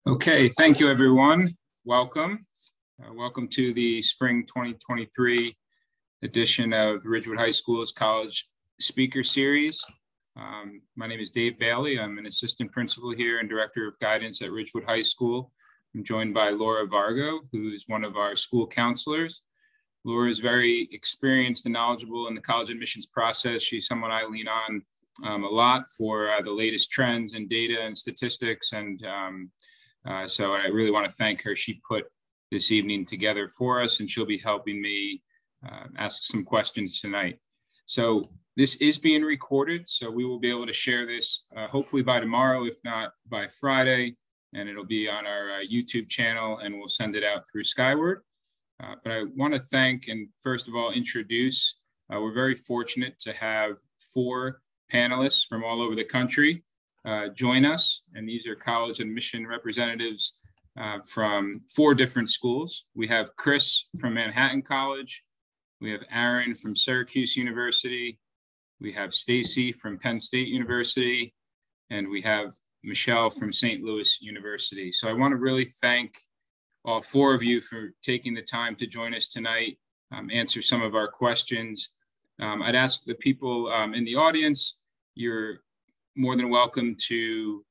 Okay, thank you everyone. Welcome. Welcome to the spring 2023 edition of Ridgewood High School's College Speaker Series. My name is Dave Bailey. I'm an assistant principal here and director of guidance at Ridgewood High School. I'm joined by Laura Vargo, who is one of our school counselors. Laura is very experienced and knowledgeable in the college admissions process. She's someone I lean on a lot for the latest trends and data and statistics, and so I really want to thank her. She put this evening together for us, and she'll be helping me ask some questions tonight. So this is being recorded, so we will be able to share this hopefully by tomorrow, if not by Friday, and it'll be on our YouTube channel, and we'll send it out through Skyward. But I want to thank and first of all introduce, we're very fortunate to have 4 panelists from all over the country join us, and these are college admission representatives from 4 different schools. We have Chris from Manhattan College, we have Aaron from Syracuse University, we have Stacy from Penn State University, and we have Michelle from St. Louis University. So I want to really thank all 4 of you for taking the time to join us tonight, answer some of our questions. I'd ask the people in the audience, you're more than welcome to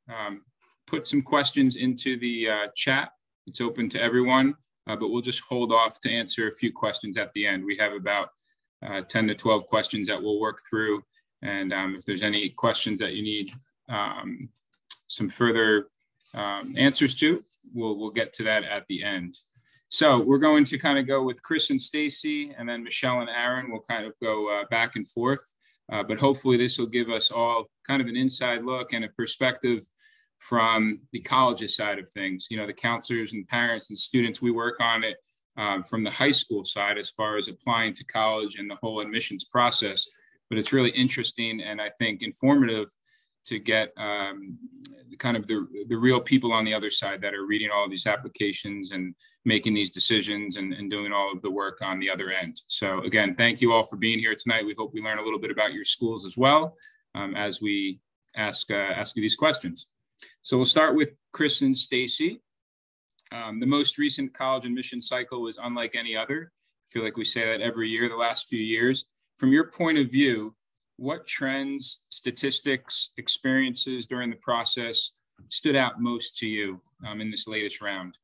put some questions into the chat. It's open to everyone, but we'll just hold off to answer a few questions at the end. We have about 10 to 12 questions that we'll work through. And if there's any questions that you need some further answers to, we'll get to that at the end. So we're going to kind of go with Chris and Stacy, and then Michelle and Aaron will kind of go back and forth. But hopefully this will give us all kind of an inside look and a perspective from the college's side of things. You know, the counselors and parents and students, we work on it from the high school side as far as applying to college and the whole admissions process. But it's really interesting and I think informative to get kind of the real people on the other side that are reading all of these applications and making these decisions and doing all of the work on the other end. So again, thank you all for being here tonight. We hope we learn a little bit about your schools as well as we ask you these questions. So we'll start with Chris and Stacy. The most recent college admission cycle was unlike any other. I feel like we say that every year, the last few years. From your point of view, what trends, statistics, experiences during the process stood out most to you in this latest round?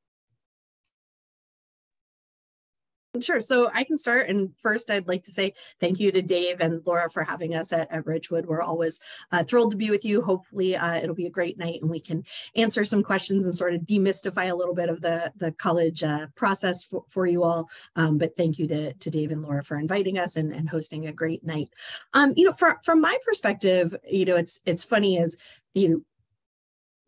Sure. So I can start. And first, I'd like to say thank you to Dave and Laura for having us at Ridgewood. We're always thrilled to be with you. Hopefully, it'll be a great night and we can answer some questions and sort of demystify a little bit of the college process for you all. But thank you to Dave and Laura for inviting us and hosting a great night. From my perspective, it's funny as,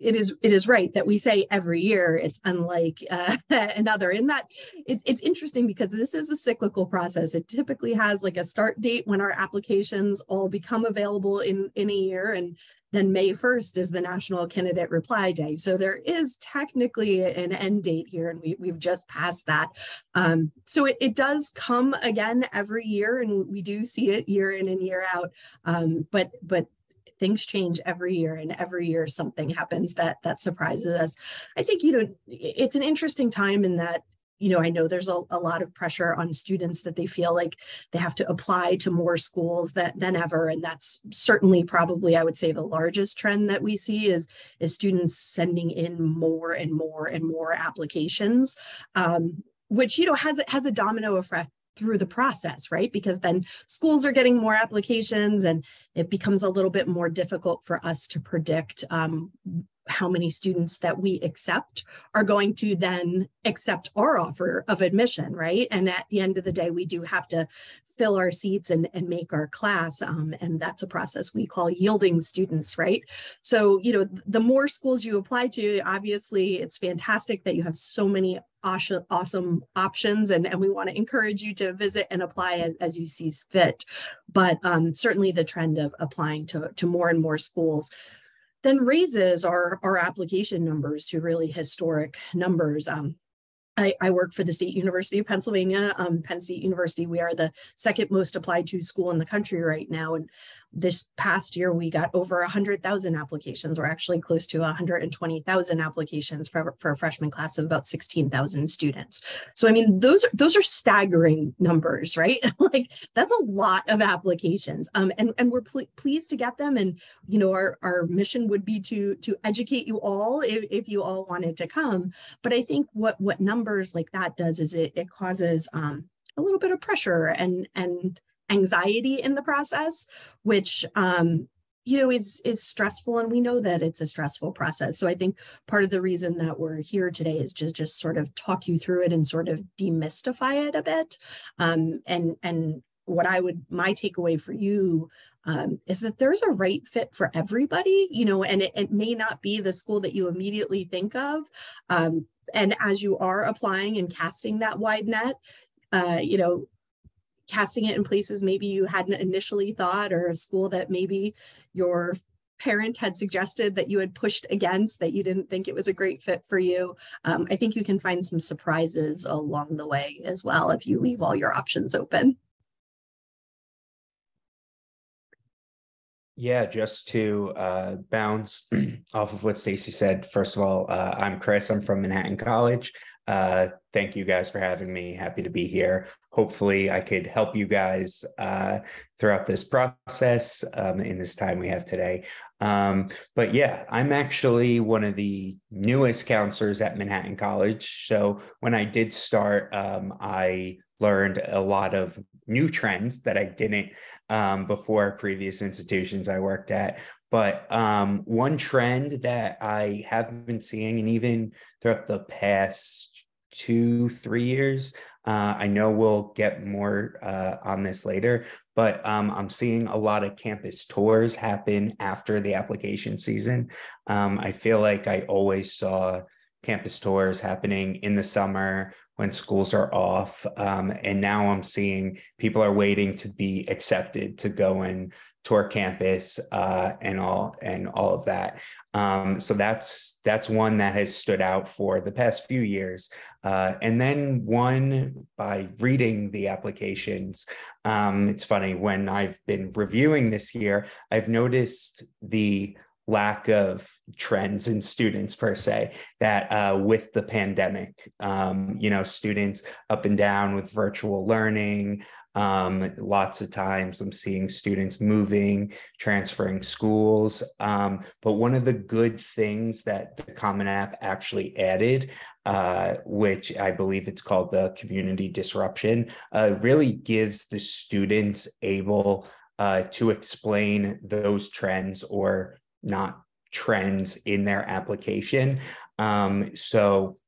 it is right that we say every year it's unlike another, in that it's interesting because this is a cyclical process. It typically has like a start date when our applications all become available in a year, and then May 1st is the National Candidate Reply Day. So there is technically an end date here, and we've just passed that. So it does come again every year, and we do see it year in and year out. But things change every year, and every year something happens that surprises us. I think, it's an interesting time in that, I know there's a lot of pressure on students that they feel like they have to apply to more schools than ever. And that's certainly probably, I would say, the largest trend that we see is students sending in more and more and more applications, which, has a domino effect through the process, right? Because then schools are getting more applications and it becomes a little bit more difficult for us to predict how many students that we accept are going to then accept our offer of admission, right? And at the end of the day, we do have to fill our seats and make our class. And that's a process we call yielding students, right? So, the more schools you apply to, obviously it's fantastic that you have so many awesome options, and we want to encourage you to visit and apply as you see fit. But certainly the trend of applying to more and more schools then raises our application numbers to really historic numbers. I work for the State University of Pennsylvania, Penn State University. We are the second most applied to school in the country right now. And this past year, we got over 100,000 applications. We're actually close to 120,000 applications for a freshman class of about 16,000 students. So, I mean, those are staggering numbers, right? Like, that's a lot of applications. And we're pleased to get them. And, you know, our mission would be to educate you all if you all wanted to come. But I think what numbers like that does is it causes a little bit of pressure and anxiety in the process, which you know is stressful, and we know that it's a stressful process. So I think part of the reason that we're here today is just sort of talk you through it and sort of demystify it a bit. And what my takeaway for you is that there's a right fit for everybody, you know, and it may not be the school that you immediately think of. And as you are applying and casting that wide net, you know, casting it in places maybe you hadn't initially thought, or a school that maybe your parent had suggested that you had pushed against, that you didn't think it was a great fit for you. I think you can find some surprises along the way as well if you leave all your options open. Yeah, just to bounce off of what Stacy said, first of all, I'm Chris. I'm from Manhattan College. Thank you guys for having me. Happy to be here. Hopefully I could help you guys throughout this process in this time we have today. But yeah, I'm actually one of the newest counselors at Manhattan College. So when I did start, I learned a lot of new trends that I didn't before previous institutions I worked at. But one trend that I have been seeing, and even throughout the past 2-3 years, I know we'll get more on this later, but I'm seeing a lot of campus tours happen after the application season. I feel like I always saw campus tours happening in the summer when schools are off. And now I'm seeing people are waiting to be accepted to go and tour campus and all of that. So that's one that has stood out for the past few years. And then one by reading the applications. It's funny, when I've been reviewing this year, I've noticed the lack of trends in students per se, that with the pandemic, you know, students up and down with virtual learning. Lots of times I'm seeing students moving, transferring schools. But one of the good things that the Common App actually added, which I believe it's called the community disruption, really gives the students able to explain those trends or not trends in their application. So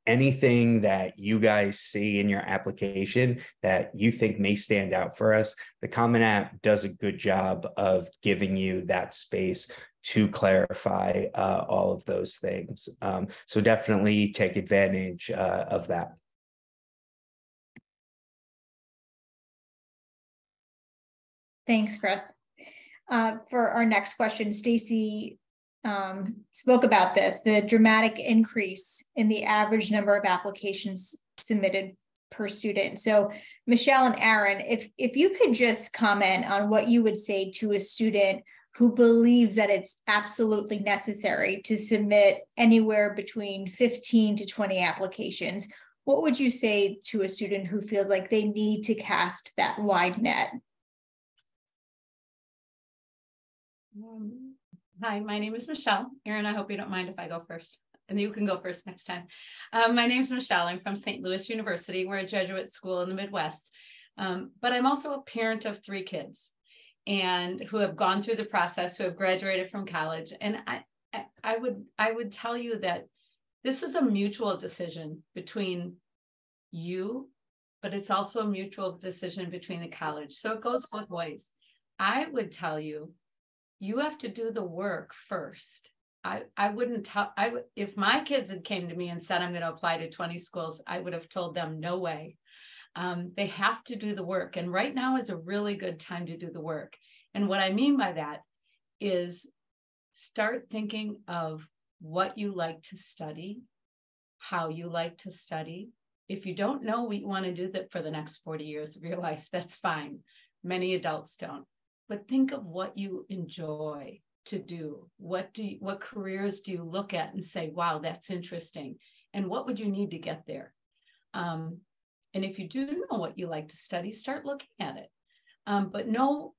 anything that you guys see in your application that you think may stand out for us, the Common App does a good job of giving you that space to clarify all of those things. So definitely take advantage of that. Thanks, Chris. For our next question, Stacy spoke about this, the dramatic increase in the average number of applications submitted per student. So Michelle and Aaron, if you could just comment on what you would say to a student who believes that it's absolutely necessary to submit anywhere between 15 to 20 applications, what would you say to a student who feels like they need to cast that wide net? Hi, my name is Michelle. Aaron, I hope you don't mind if I go first, and you can go first next time. My name is Michelle. I'm from St. Louis University. We're a Jesuit school in the Midwest, but I'm also a parent of 3 kids, and who have gone through the process, who have graduated from college. And I would tell you that this is a mutual decision between you, but it's also a mutual decision between the college. So it goes both ways. I would tell you, you have to do the work first. I wouldn't tell, if my kids had came to me and said, I'm going to apply to 20 schools, I would have told them, no way. They have to do the work. And right now is a really good time to do the work. And what I mean by that is start thinking of what you like to study how you like to study. If you don't know what you want to do that for the next 40 years of your life, that's fine. Many adults don't. But think of what you enjoy to do. What careers do you look at and say, wow, that's interesting? And what would you need to get there? And if you do know what you like to study, start looking at it. But know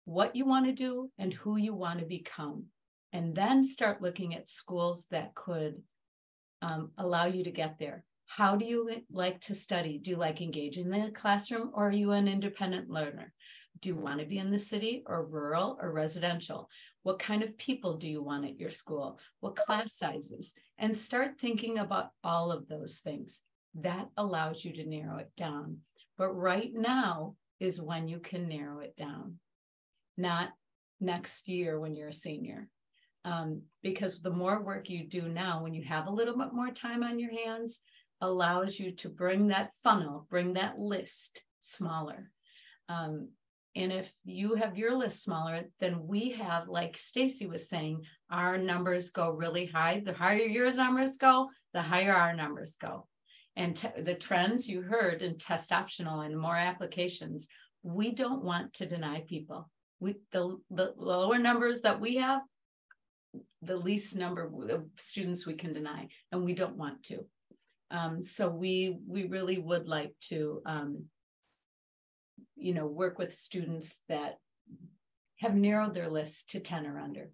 what you want to do and who you want to become. And then start looking at schools that could allow you to get there. How do you like to study? Do you like engaging in the classroom, or are you an independent learner? Do you want to be in the city or rural or residential? What kind of people do you want at your school? What class sizes? And start thinking about all of those things. That allows you to narrow it down. But right now is when you can narrow it down, not next year when you're a senior. Because the more work you do now, when you have a little bit more time on your hands, allows you to bring that funnel, bring that list smaller. And if you have your list smaller, then we have, like Stacy was saying, our numbers go really high. The higher your numbers go, the higher our numbers go. And the trends you heard in test optional and more applications, we don't want to deny people. The lower numbers that we have, the least number of students we can deny, and we don't want to. So we really would like to, work with students that have narrowed their list to 10 or under.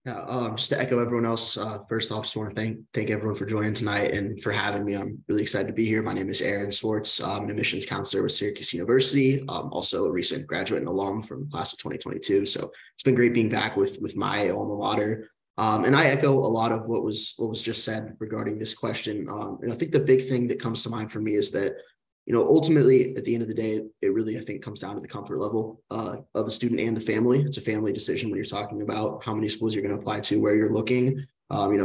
Yeah, just to echo everyone else, first off, just want to thank everyone for joining tonight and for having me. I'm really excited to be here. My name is Aaron Swartz. I'm an admissions counselor with Syracuse University. Also a recent graduate and alum from the class of 2022. So it's been great being back with my alma mater. And I echo a lot of what was just said regarding this question. And I think the big thing that comes to mind for me is that, ultimately at the end of the day, it really, I think, comes down to the comfort level of the student and the family. It's a family decision when you're talking about how many schools you're going to apply to, where you're looking.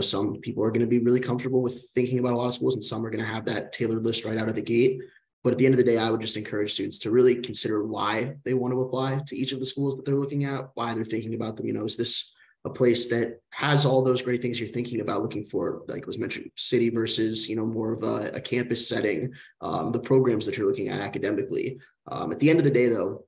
Some people are going to be really comfortable with thinking about a lot of schools, and some are going to have that tailored list right out of the gate. But at the end of the day, I would just encourage students to really consider why they want to apply to each of the schools that they're looking at, why they're thinking about them. Is this a place that has all those great things you're thinking about looking for, like was mentioned, city versus, more of a campus setting, the programs that you're looking at academically. At the end of the day, though,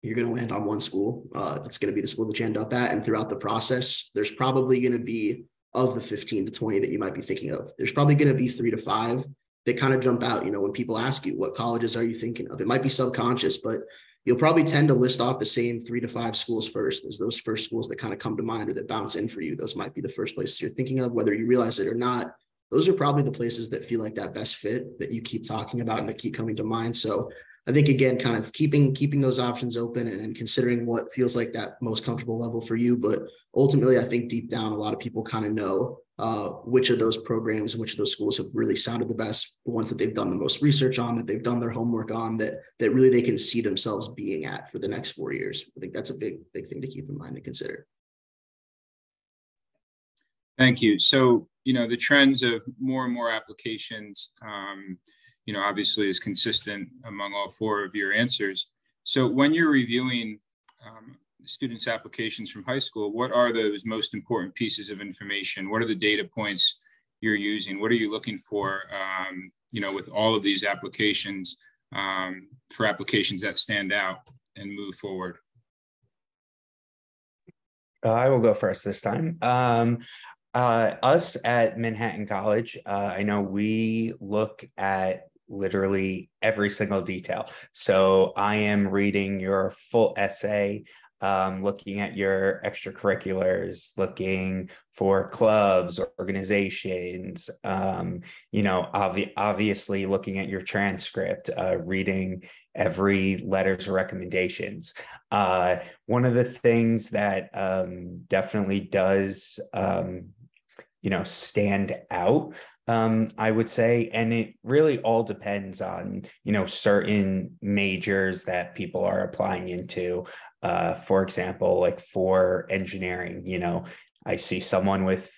you're going to land on one school. It's going to be the school that you end up at. And throughout the process, there's probably going to be, of the 15 to 20 that you might be thinking of, there's probably going to be 3 to 5 that kind of jump out. When people ask you, what colleges are you thinking of? It might be subconscious, but you'll probably tend to list off the same 3 to 5 schools first, as those first schools that kind of come to mind or that bounce in for you. Those might be the first places you're thinking of, whether you realize it or not. Those are probably the places that feel like that best fit that you keep talking about and that keep coming to mind. So I think, again, kind of keeping those options open and considering what feels like that most comfortable level for you. But ultimately, I think deep down, a lot of people kind of know which of those programs and which of those schools have really sounded the best, the ones that they've done the most research on, that they've done their homework on, that really they can see themselves being at for the next 4 years. I think that's a big thing to keep in mind and consider. Thank you. So, the trends of more and more applications, obviously is consistent among all 4 of your answers. So when you're reviewing students' applications from high school, what are those most important pieces of information? What are the data points you're using? What are you looking for, with all of these applications, for applications that stand out and move forward? I will go first this time. Us at Manhattan College, I know we look at literally every single detail. So I am reading your full essay, looking at your extracurriculars, looking for clubs or organizations, obviously looking at your transcript, reading every letters of recommendations. One of the things that definitely does, stand out, I would say, and it really all depends on, certain majors that people are applying into. For example, like for engineering, I see someone with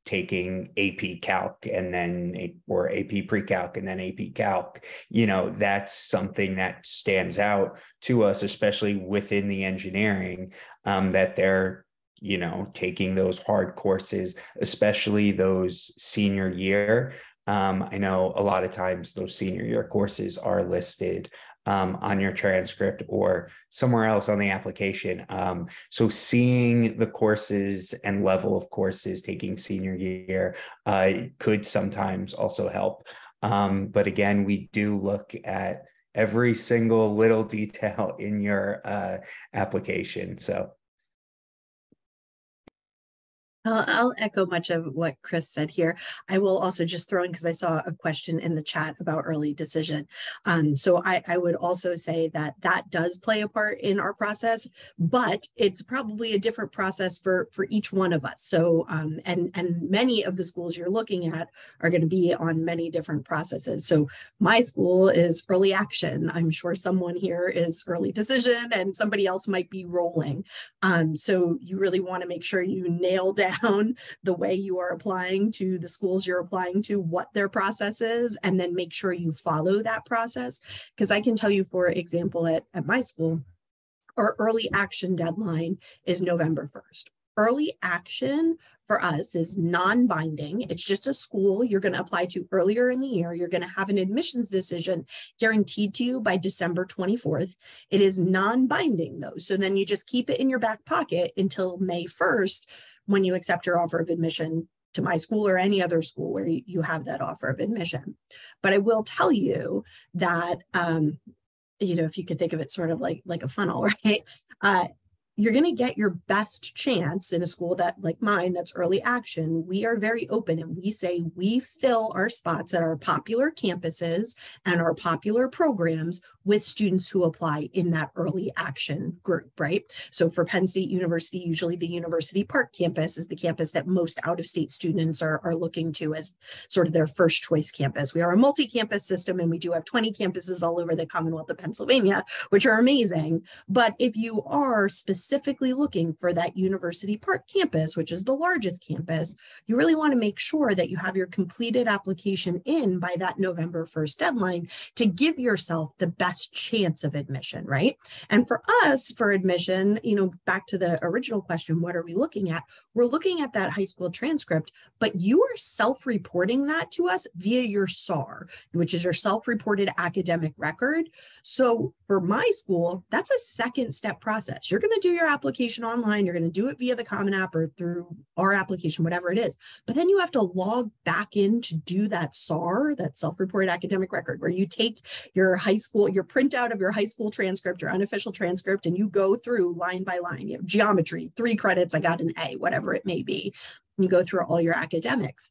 taking AP Calc and then or AP Pre-Calc and then AP Calc, that's something that stands out to us, especially within the engineering, that they're taking those hard courses, especially those senior year. I know a lot of times those senior year courses are listed on your transcript or somewhere else on the application. So seeing the courses and level of courses taking senior year could sometimes also help. But again, we do look at every single little detail in your application. So I'll echo much of what Chris said here. I will also just throw in, because I saw a question in the chat about early decision. So I would also say that that does play a part in our process, but it's probably a different process for each one of us. So and many of the schools you're looking at are going to be on many different processes. So my school is early action. I'm sure someone here is early decision, and somebody else might be rolling. So you really want to make sure you nail down the way you are applying to the schools you're applying to, what their process is, and then make sure you follow that process. Because I can tell you, for example, at my school, our early action deadline is November 1st. Early action for us is non-binding. It's just a school you're going to apply to earlier in the year. You're going to have an admissions decision guaranteed to you by December 24th. It is non-binding though. So then you just keep it in your back pocket until May 1st, when you accept your offer of admission to my school or any other school where you have that offer of admission. But I will tell you that, if you could think of it sort of like a funnel, right? You're going to get your best chance in a school that, like mine, that's early action. We are very open, and we say we fill our spots at our popular campuses and our popular programs with students who apply in that early action group, right? So for Penn State University, usually the University Park campus is the campus that most out-of-state students are looking to as sort of their first choice campus. We are a multi-campus system, and we do have 20 campuses all over the Commonwealth of Pennsylvania, which are amazing. But if you are specifically looking for that University Park campus, which is the largest campus, you really want to make sure that you have your completed application in by that November 1st deadline to give yourself the best chance of admission, right? And for us, for admission, back to the original question, what are we looking at? We're looking at that high school transcript, but you are self-reporting that to us via your SAR, which is your self-reported academic record. So for my school, that's a second step process. You're going to do your application online. You're going to do it via the Common App or through our application, whatever it is. But then you have to log back in to do that SAR, that self-reported academic record, where you take your high school, your printout of your high school transcript, your unofficial transcript, and you go through line by line, geometry, 3 credits, I got an A, whatever it may be. You go through all your academics.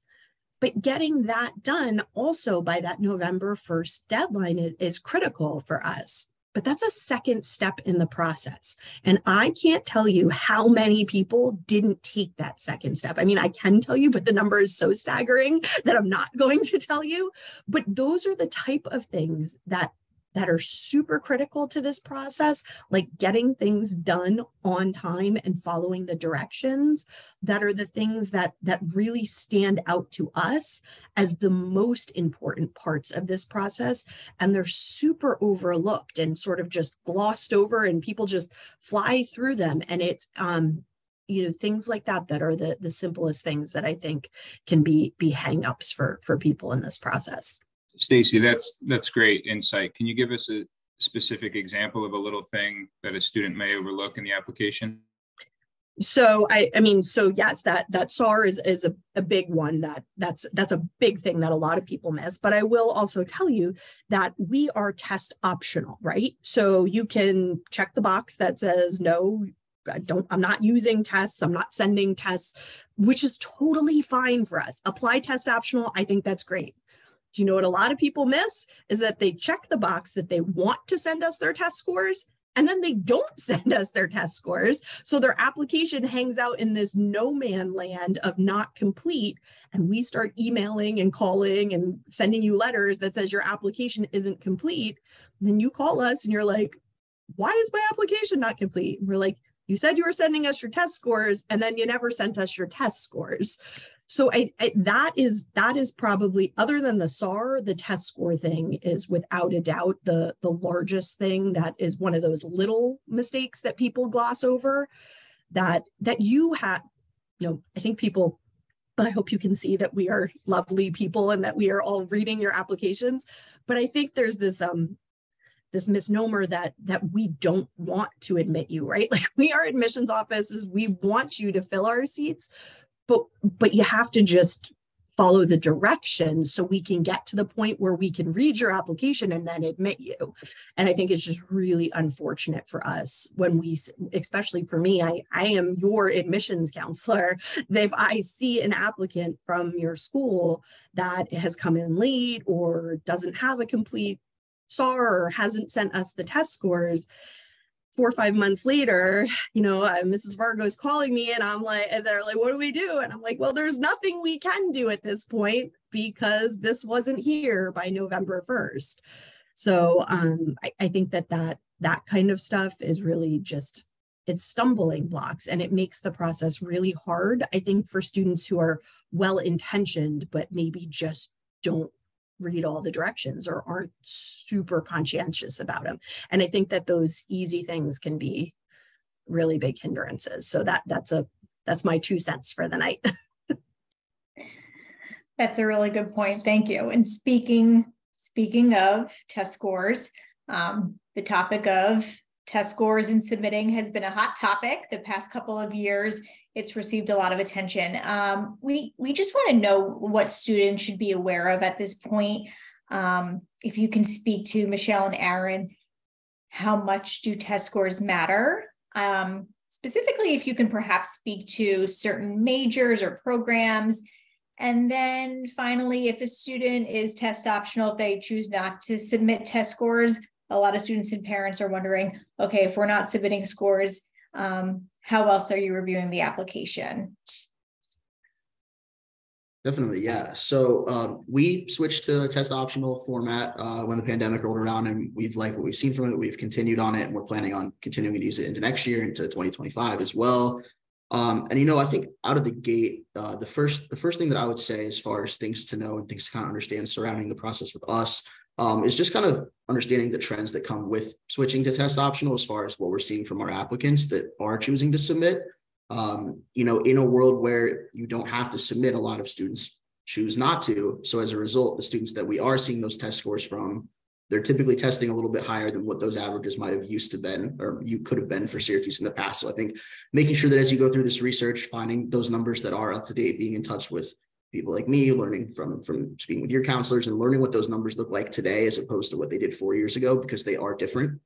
But getting that done also by that November 1st deadline is critical for us. But that's a second step in the process. And I can't tell you how many people didn't take that second step. I mean, I can tell you, but the number is so staggering that I'm not going to tell you. But those are the type of things that are super critical to this process, like getting things done on time and following the directions, that are the things that really stand out to us as the most important parts of this process. And they're super overlooked and sort of just glossed over, and people just fly through them. And it's, things like that are the simplest things that I think can be hangups for people in this process. Stacy, that's great insight. Can you give us a specific example of a little thing that a student may overlook in the application? So yes, that SAR is a big one. That's a big thing that a lot of people miss. But I will also tell you that we are test optional, right? So you can check the box that says no, I'm not using tests, I'm not sending tests, which is totally fine for us. Apply test optional. I think that's great. Do you know what a lot of people miss is that they check the box that they want to send us their test scores, and then they don't send us their test scores. So their application hangs out in this no man land of not complete. And we start emailing and calling and sending you letters that says your application isn't complete. And then you call us and you're like, why is my application not complete? And we're like, you said you were sending us your test scores, and then you never sent us your test scores. So that is probably, other than the SAR, the test score thing is without a doubt the largest thing that is one of those little mistakes that people gloss over. that you have, I think people, I hope you can see that we are lovely people and that we are all reading your applications. But I think there's this misnomer that we don't want to admit you, right? Like, we are admissions offices, we want you to fill our seats, but you have to just follow the directions so we can get to the point where we can read your application and then admit you. And I think it's just really unfortunate for us when we, especially for me, I am your admissions counselor. If I see an applicant from your school that has come in late or doesn't have a complete SAR or hasn't sent us the test scores, 4 or 5 months later, Mrs. Vargo is calling me and they're like, what do we do? And I'm like, well, there's nothing we can do at this point because this wasn't here by November 1st. So I think that kind of stuff is really just, it's stumbling blocks, and it makes the process really hard, I think, for students who are well-intentioned, but maybe just don't read all the directions or aren't super conscientious about them. And I think that those easy things can be really big hindrances. So that's my 2 cents for the night. That's a really good point. Thank you. And speaking of test scores, the topic of test scores and submitting has been a hot topic the past couple of years. It's received a lot of attention. We just want to know what students should be aware of at this point. If you can speak to Michelle and Aaron, how much do test scores matter? Specifically, if you can perhaps speak to certain majors or programs. And then finally, if a student is test optional, if they choose not to submit test scores, a lot of students and parents are wondering, okay, if we're not submitting scores, how else are you reviewing the application? Definitely, yeah. So we switched to a test optional format when the pandemic rolled around, and we've liked what we've seen from it. We've continued on it, and we're planning on continuing to use it into next year, into 2025 as well. And I think out of the gate, the first thing that I would say, as far as things to know and things to kind of understand surrounding the process with us, is just kind of understanding the trends that come with switching to test optional, as far as what we're seeing from our applicants that are choosing to submit. In a world where you don't have to submit, a lot of students choose not to. So as a result, the students that we are seeing those test scores from, they're typically testing a little bit higher than what those averages might have used to been, or you could have been for Syracuse in the past. So I think making sure that as you go through this research, finding those numbers that are up to date, being in touch with people like me, learning from speaking with your counselors and learning what those numbers look like today, as opposed to what they did 4 years ago, because they are different.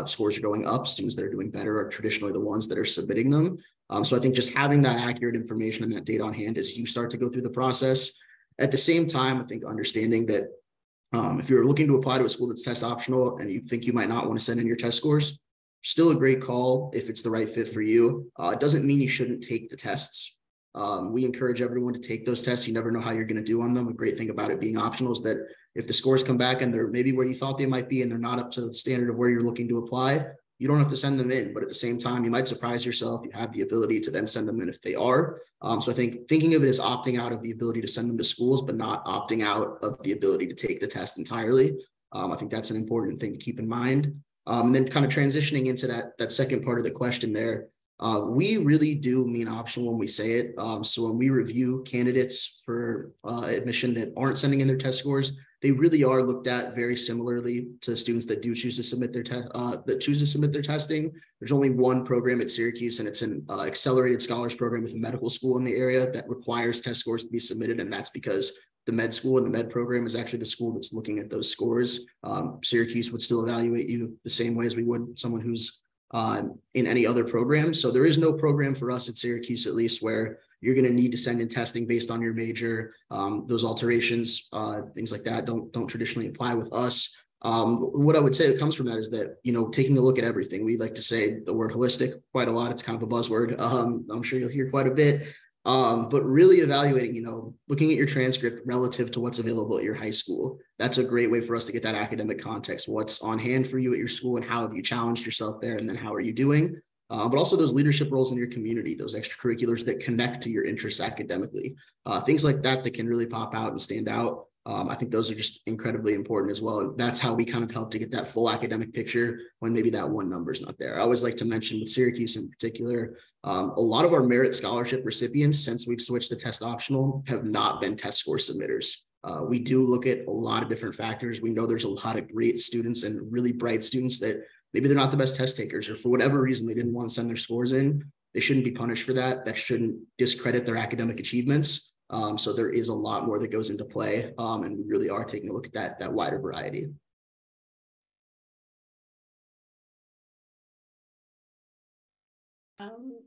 Scores are going up. Students that are doing better are traditionally the ones that are submitting them. So I think just having that accurate information and that data on hand as you start to go through the process. At the same time, I think understanding that if you're looking to apply to a school that's test optional and you think you might not want to send in your test scores, still a great call if it's the right fit for you. It doesn't mean you shouldn't take the tests. We encourage everyone to take those tests. You never know how you're going to do on them. A great thing about it being optional is that if the scores come back and they're maybe where you thought they might be and they're not up to the standard of where you're looking to apply, you don't have to send them in. But at the same time, you might surprise yourself. You have the ability to then send them in if they are. So I think thinking of it as opting out of the ability to send them to schools, but not opting out of the ability to take the test entirely. I think that's an important thing to keep in mind. And then kind of transitioning into that second part of the question there, we really do mean optional when we say it. So when we review candidates for admission that aren't sending in their test scores, they really are looked at very similarly to students that do choose to submit their testing. There's only one program at Syracuse, and it's an accelerated scholars program with a medical school in the area that requires test scores to be submitted, and that's because the med school and the med program is actually the school that's looking at those scores. Syracuse would still evaluate you the same way as we would someone who's in any other program. So there is no program for us at Syracuse, at least, where you're going to need to send in testing based on your major. Those alterations, things like that don't traditionally apply with us. What I would say that comes from that is that, taking a look at everything. We like to say the word holistic quite a lot. It's kind of a buzzword. I'm sure you'll hear quite a bit. But really evaluating, looking at your transcript relative to what's available at your high school. That's a great way for us to get that academic context. What's on hand for you at your school and how have you challenged yourself there? And then how are you doing? But also those leadership roles in your community, those extracurriculars that connect to your interests academically, things like that can really pop out and stand out. I think those are just incredibly important as well. That's how we kind of help to get that full academic picture when maybe that one number is not there. I always like to mention with Syracuse in particular, a lot of our merit scholarship recipients, since we've switched to test optional, have not been test score submitters. We do look at a lot of different factors. We know there's a lot of great students and really bright students that maybe they're not the best test takers, or for whatever reason, they didn't want to send their scores in. They shouldn't be punished for that. That shouldn't discredit their academic achievements. So there is a lot more that goes into play, and we really are taking a look at that wider variety.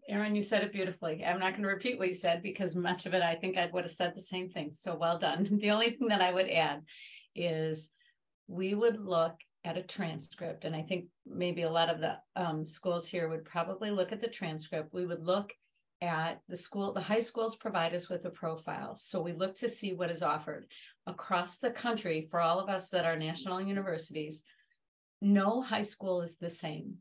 Aaron, you said it beautifully. I'm not going to repeat what you said because much of it, I think I would have said the same thing. So well done. The only thing that I would add is we would look at a transcript, and I think maybe a lot of the schools here would probably look at the transcript. We would look at the high schools provide us with a profile. So we look to see what is offered across the country for all of us that are national universities. No high school is the same.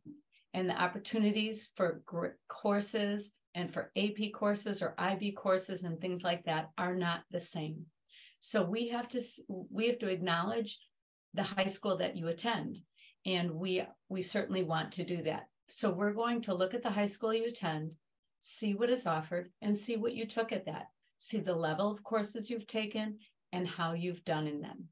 And the opportunities for courses and for AP courses or IB courses and things like that are not the same. So we have to acknowledge the high school that you attend. And we certainly want to do that. So we're going to look at the high school you attend, see what is offered, and see what you took at that. See the level of courses you've taken and how you've done in them.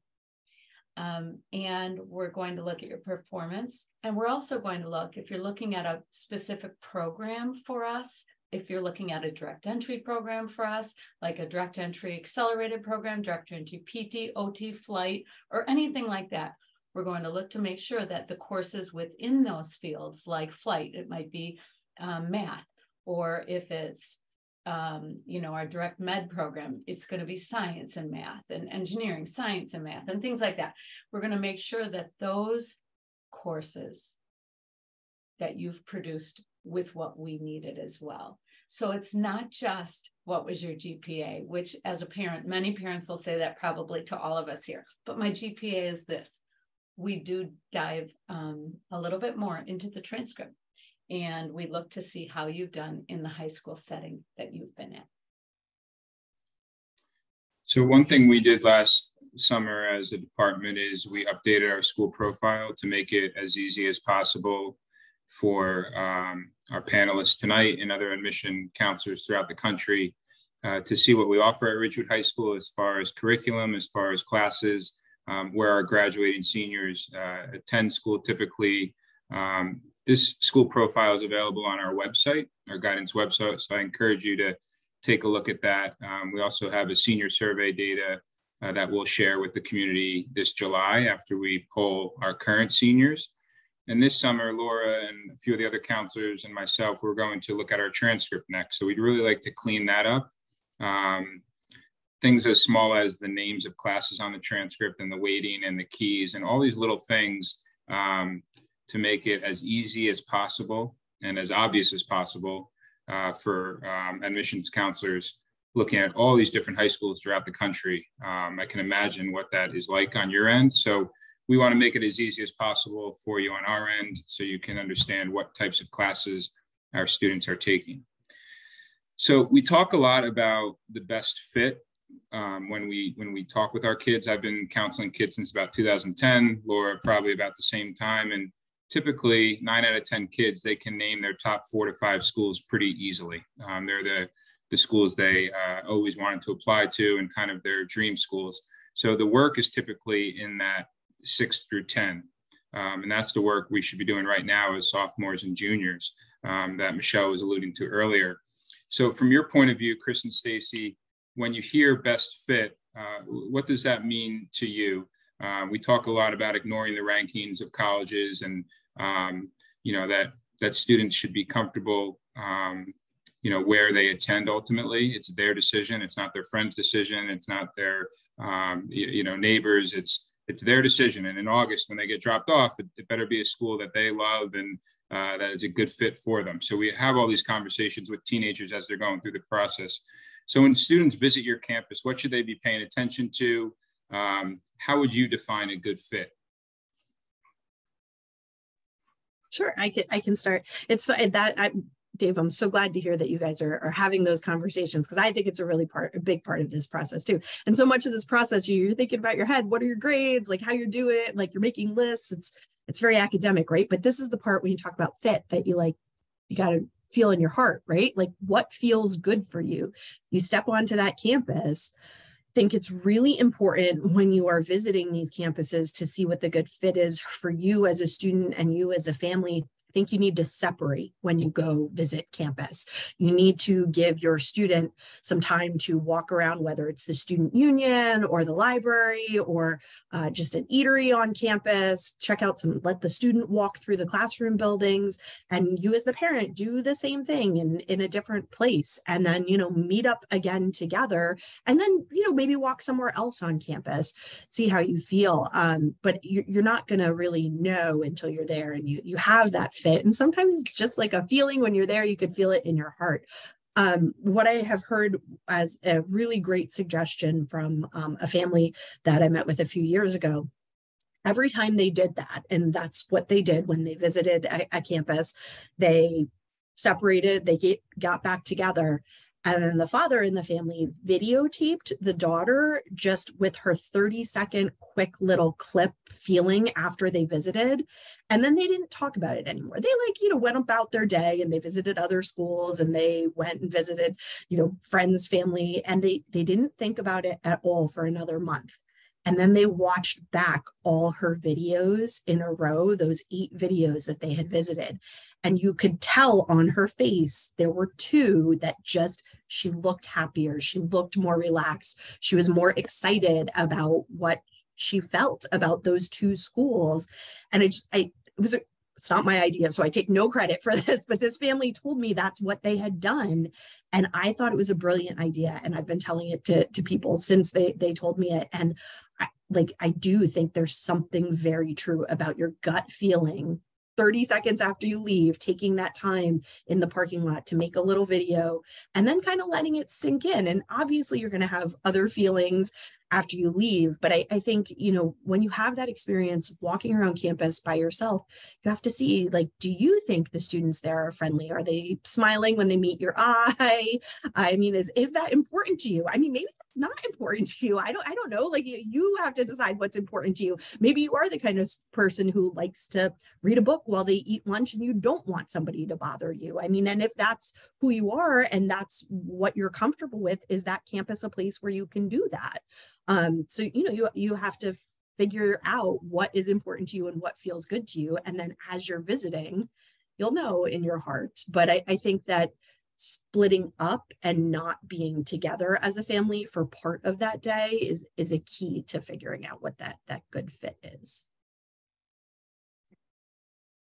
And we're going to look at your performance. And we're also going to look, if you're looking at a specific program for us, if you're looking at a direct entry program for us, like a direct entry accelerated program, direct entry PT, OT, flight, or anything like that, we're going to look to make sure that the courses within those fields, like flight, it might be math, or if it's our direct med program, it's going to be science and math and engineering, science and math and things like that. We're going to make sure that those courses that you've produced with what we needed as well. So it's not just what was your GPA, which as a parent, many parents will say that probably to all of us here, but my GPA is this. We do dive a little bit more into the transcript. And we look to see how you've done in the high school setting that you've been at. So one thing we did last summer as a department is we updated our school profile to make it as easy as possible for our panelists tonight and other admission counselors throughout the country to see what we offer at Ridgewood High School as far as curriculum, as far as classes, where our graduating seniors attend school typically. This school profile is available on our website, our guidance website. So I encourage you to take a look at that. We also have a senior survey data that we'll share with the community this July after we poll our current seniors. And this summer, Laura and a few of the other counselors and myself, we're going to look at our transcript next. So we'd really like to clean that up. Things as small as the names of classes on the transcript and the weighting and the keys and all these little things to make it as easy as possible and as obvious as possible for admissions counselors looking at all these different high schools throughout the country. I can imagine what that is like on your end. So we want to make it as easy as possible for you on our end so you can understand what types of classes our students are taking. So we talk a lot about the best fit when we talk with our kids. I've been counseling kids since about 2010, Laura probably about the same time. And typically 9 out of 10 kids, they can name their top 4 to 5 schools pretty easily. They're the schools they always wanted to apply to and kind of their dream schools. So the work is typically in that 6 through 10. And that's the work we should be doing right now as sophomores and juniors that Michelle was alluding to earlier. So from your point of view, Chris and Stacy, when you hear best fit, what does that mean to you? We talk a lot about ignoring the rankings of colleges and, that students should be comfortable, where they attend ultimately. It's their decision. It's not their friend's decision. It's not their, neighbors. It's their decision. And in August, when they get dropped off, it better be a school that they love and that is a good fit for them. So we have all these conversations with teenagers as they're going through the process. So when students visit your campus, what should they be paying attention to? How would you define a good fit? Sure, I can start. It's that Dave, I'm so glad to hear that you guys are having those conversations, because I think it's a big part of this process too. And so much of this process, you're thinking about your head, what are your grades, like how you're doing, like you're making lists. It's very academic, right? But this is the part when you talk about fit that you got to feel in your heart, right? Like what feels good for you. You step onto that campus. I think it's really important when you are visiting these campuses to see what the good fit is for you as a student and you as a family. I think you need to separate when you go visit campus. You need to give your student some time to walk around, whether it's the student union or the library or just an eatery on campus, let the student walk through the classroom buildings, and you as the parent do the same thing in a different place, and then, meet up again together, and then, maybe walk somewhere else on campus, see how you feel. But you're not going to really know until you're there and you have that fit. And sometimes it's just like a feeling when you're there, you could feel it in your heart. What I have heard as a really great suggestion from a family that I met with a few years ago, every time they did that, and that's what they did when they visited a campus, they separated, they got back together. And then the father in the family videotaped the daughter just with her 30-second quick little clip feeling after they visited. And then they didn't talk about it anymore. They went about their day, and they visited other schools, and they went and visited, friends, family, and they didn't think about it at all for another month. And then they watched back all her videos in a row, those 8 videos that they had visited. And you could tell on her face, there were 2 that she looked happier. She looked more relaxed. She was more excited about what she felt about those 2 schools. And it's not my idea, so I take no credit for this, but this family told me that's what they had done. And I thought it was a brilliant idea. And I've been telling it to people since they told me it. And I do think there's something very true about your gut feeling 30 seconds after you leave, taking that time in the parking lot to make a little video and then kind of letting it sink in. And obviously you're going to have other feelings after you leave. But I think, when you have that experience walking around campus by yourself, you have to see, do you think the students there are friendly? Are they smiling when they meet your eye? I mean, is that important to you? I mean, maybe that's not important to you. I don't know. You have to decide what's important to you. Maybe you are the kind of person who likes to read a book while they eat lunch and you don't want somebody to bother you. I mean, and if that's who you are and that's what you're comfortable with, is that campus a place where you can do that? So, you have to figure out what is important to you and what feels good to you. And then as you're visiting, you'll know in your heart. But I think that splitting up and not being together as a family for part of that day is a key to figuring out what that good fit is.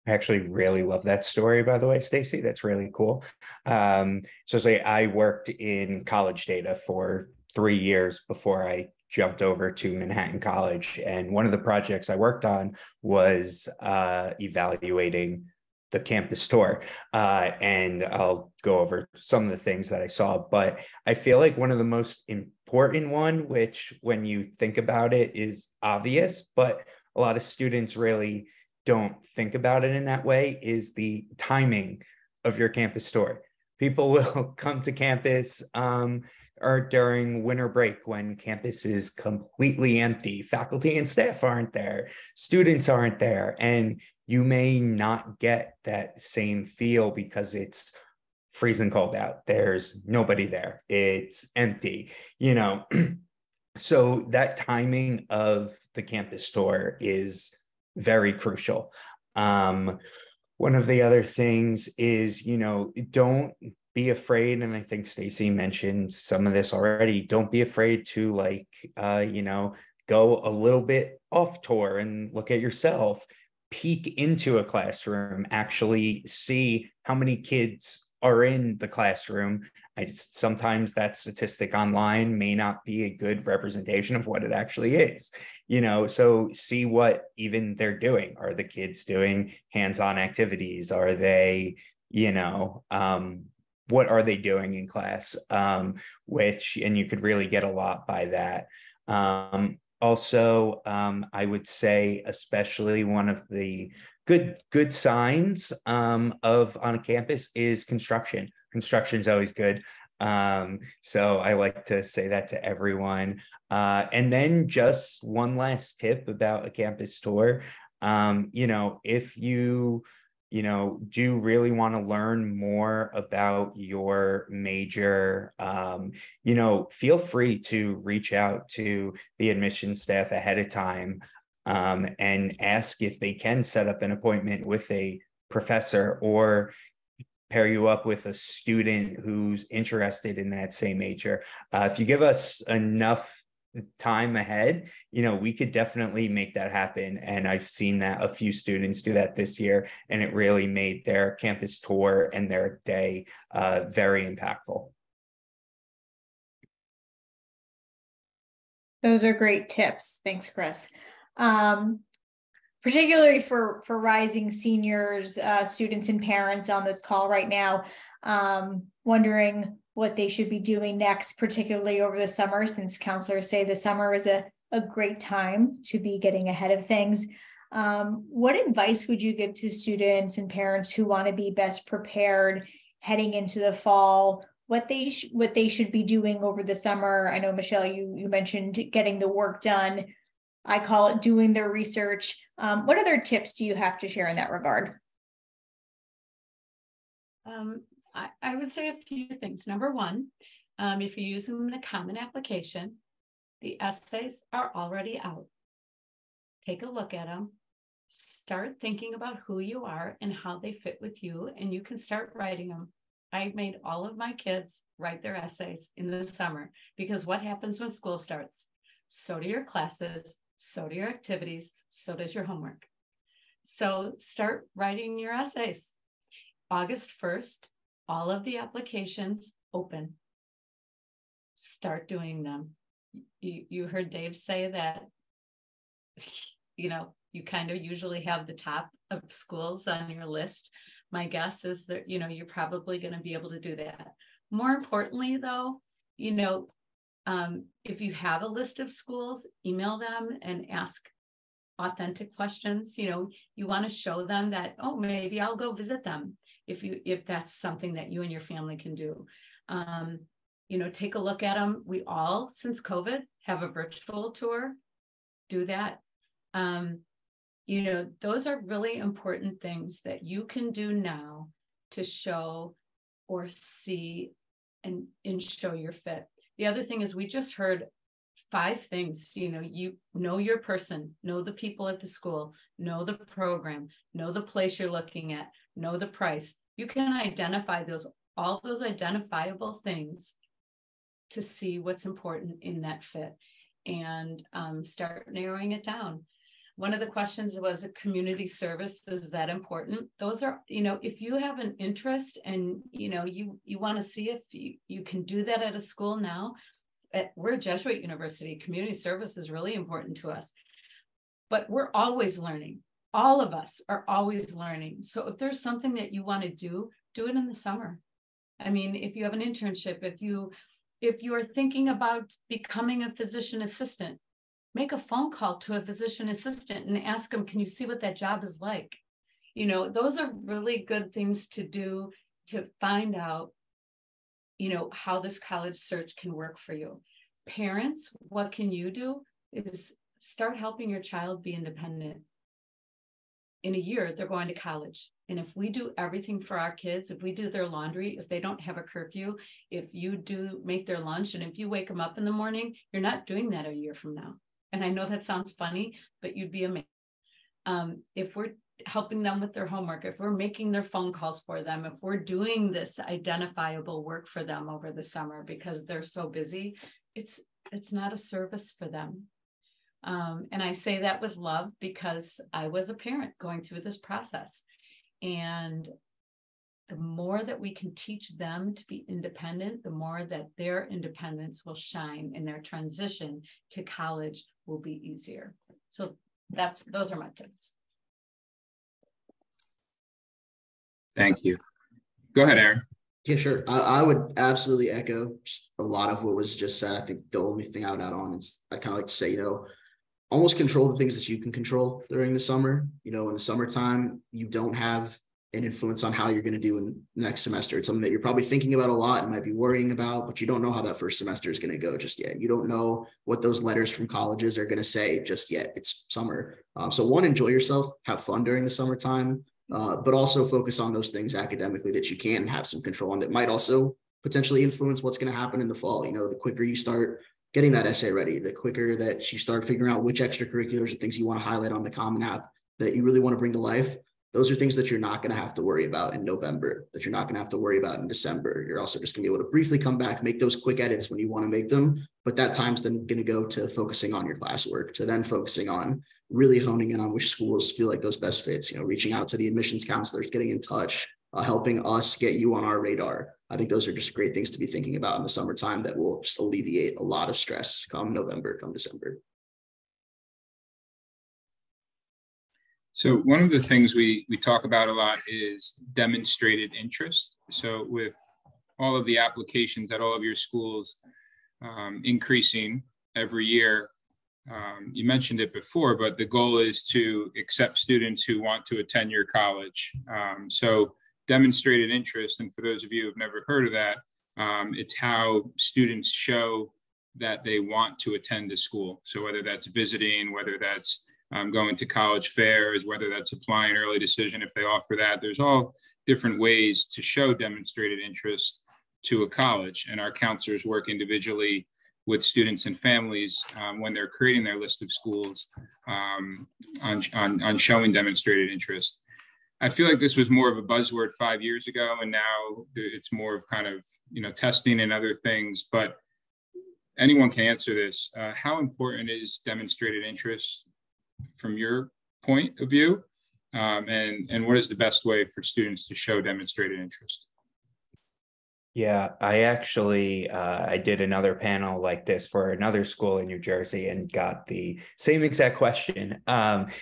I actually really love that story, by the way, Stacy. That's really cool. I worked in college data for 3 years before I jumped over to Manhattan College. And one of the projects I worked on was evaluating the campus tour. And I'll go over some of the things that I saw, but I feel like one of the most important one, which when you think about it is obvious, but a lot of students really don't think about it in that way, is the timing of your campus tour. People will come to campus or during winter break when campus is completely empty. Faculty and staff aren't there, students aren't there, and you may not get that same feel because it's freezing cold out. There's nobody there. It's empty, So that timing of the campus tour is very crucial. One of the other things is, don't be afraid, and I think Stacy mentioned some of this already, don't be afraid to go a little bit off tour and look at yourself, peek into a classroom, actually see how many kids are in the classroom. Sometimes that statistic online may not be a good representation of what it actually is, so see what even they're doing. Are the kids doing hands-on activities? Are they, what are they doing in class? And you could really get a lot by that. Also, I would say, especially one of the good signs of on a campus is construction. Construction is always good. So I like to say that to everyone. And then just one last tip about a campus tour. If you do really want to learn more about your major, feel free to reach out to the admissions staff ahead of time and ask if they can set up an appointment with a professor or pair you up with a student who's interested in that same major. If you give us enough time ahead, we could definitely make that happen. And I've seen that a few students do that this year, and it really made their campus tour and their day very impactful. Those are great tips. Thanks, Chris. Particularly for rising seniors, students and parents on this call right now, wondering what they should be doing next, particularly over the summer, since counselors say the summer is a great time to be getting ahead of things. What advice would you give to students and parents who want to be best prepared heading into the fall? What they should be doing over the summer? I know, Michelle, you mentioned getting the work done. I call it doing their research. What other tips do you have to share in that regard? I would say a few things. Number one, if you're using the Common Application, the essays are already out. Take a look at them. Start thinking about who you are and how they fit with you, and you can start writing them. I made all of my kids write their essays in the summer, because what happens when school starts? So do your classes, so do your activities, so does your homework. So start writing your essays. August 1st, all of the applications open. Start doing them. You heard Dave say that, you kind of usually have the top of schools on your list. My guess is that, you're probably going to be able to do that. More importantly, though, if you have a list of schools, email them and ask authentic questions. You want to show them that, oh, maybe I'll go visit them if that's something that you and your family can do. Take a look at them. We all, since COVID, have a virtual tour. Do that. Those are really important things that you can do now to show or see and show your fit. The other thing is, we just heard 5 things. You know your person, know the people at the school, know the program, know the place you're looking at, know the price. You can identify all those identifiable things to see what's important in that fit and start narrowing it down. One of the questions was, a community service, is that important? Those are, if you have an interest and, you want to see if you can do that at a school now. We're a Jesuit university. Community service is really important to us. But we're always learning. All of us are always learning. So if there's something that you want to do it in the summer. I mean, if you have an internship, if you are thinking about becoming a physician assistant, make a phone call to a physician assistant and ask them, can you see what that job is like? Those are really good things to do to find out, how this college search can work for you. Parents, what can you do is start helping your child be independent. In a year, they're going to college. And if we do everything for our kids, if we do their laundry, if they don't have a curfew, if you do make their lunch, and if you wake them up in the morning, you're not doing that a year from now. And I know that sounds funny, but you'd be amazed. If we're helping them with their homework, if we're making their phone calls for them, if we're doing this identifiable work for them over the summer because they're so busy, it's not a service for them. And I say that with love, because I was a parent going through this process. And the more that we can teach them to be independent, the more that their independence will shine, and their transition to college will be easier. So those are my tips. Thank you. Go ahead, Aaron. Yeah, sure. I would absolutely echo a lot of what was just said. I think the only thing I would add on is I kind of like to say, almost control the things that you can control during the summer. You know, in the summertime, you don't have an influence on how you're going to do in the next semester. It's something that you're probably thinking about a lot and might be worrying about, but you don't know how that first semester is going to go just yet. You don't know what those letters from colleges are going to say just yet. It's summer. So one, enjoy yourself, have fun during the summertime, but also focus on those things academically that you can have some control on that might also potentially influence what's going to happen in the fall. You know, the quicker you start getting that essay ready, the quicker that you start figuring out which extracurriculars and things you want to highlight on the Common App that you really want to bring to life. Those are things that you're not going to have to worry about in November, that you're not going to have to worry about in December. You're also just going to be able to briefly come back, make those quick edits when you want to make them. But that time's then going to go to focusing on your classwork, to then focusing on really honing in on which schools feel like those best fits, you know, reaching out to the admissions counselors, getting in touch, helping us get you on our radar. I think those are just great things to be thinking about in the summertime that will just alleviate a lot of stress come November, come December. So one of the things we talk about a lot is demonstrated interest. So with all of the applications at all of your schools increasing every year, you mentioned it before, but the goal is to accept students who want to attend your college. So demonstrated interest, and for those of you who have never heard of that, it's how students show that they want to attend a school. So whether that's visiting, whether that's going to college fairs, whether that's applying early decision, if they offer that, there's all different ways to show demonstrated interest to a college. And our counselors work individually with students and families when they're creating their list of schools on showing demonstrated interest. I feel like this was more of a buzzword 5 years ago, and now it's more of kind of, you know, testing and other things, but anyone can answer this. How important is demonstrated interest from your point of view, and what is the best way for students to show demonstrated interest? Yeah, I actually, I did another panel like this for another school in New Jersey and got the same exact question.